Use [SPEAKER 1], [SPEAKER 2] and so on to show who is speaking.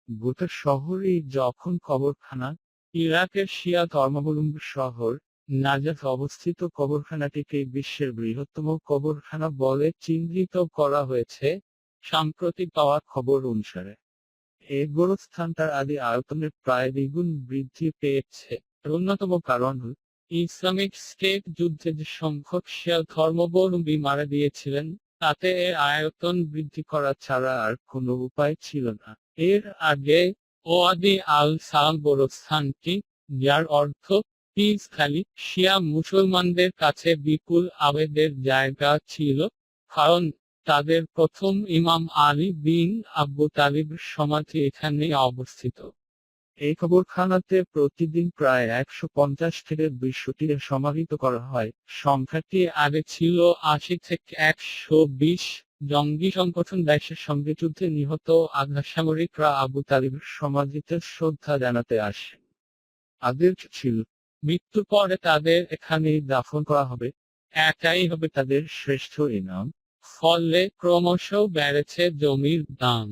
[SPEAKER 1] গোটা শহরেই যখন কবরখানা। ইরাকের শিয়া ধর্মাবলম্বী শহর নাজাফ অবস্থিত কবরখানাটিকে বিশ্বের বৃহত্তম কবরখানা বলে চিহ্নিত করা হয়েছে সাম্প্রতিক পাওয়া খবর অনুসারে। এই গোরস্থানটার আদি আয়তনের প্রায় দ্বিগুণ বৃদ্ধি পেয়েছে। অন্যতম কারণ হল, ইসলামিক স্টেট যুদ্ধে যে সংখ্যক শিয়া ধর্মাবলম্বী মারা গিয়েছিলেন, তাতে এর আয়তন বৃদ্ধি করা ছাড়া আর কোনো উপায় ছিল না। এর আগে ওয়াদি আল সালাম গোরস্থানটি, যার অর্থ পিস ভ্যালি, শিয়া মুসলমানদের কাছে বিপুল আবেদের জায়গা ছিল, কারণ তাদের প্রথম ইমাম আলী বিন আবু তালিবের সমাধি এখানেই অবস্থিত। এই কবরখানাতে প্রতিদিন প্রায় 150 থেকে 200টি সমাহিত করা হয়। সংখ্যাটি আগে ছিল 80 থেকে 120। জঙ্গি সংগঠন দাইশের সঙ্গে যুদ্ধে নিহত আধা সামরিকরা আবু তালিবের সমাধিতে শ্রদ্ধা জানাতে আসে। আদেশ ছিল, মৃত্যুর পরে তাদের এখানেই দাফন করা হবে, এটাই হবে তাদের শ্রেষ্ঠ ইনাম। ফলে ক্রমশ বেড়েছে জমির দাম।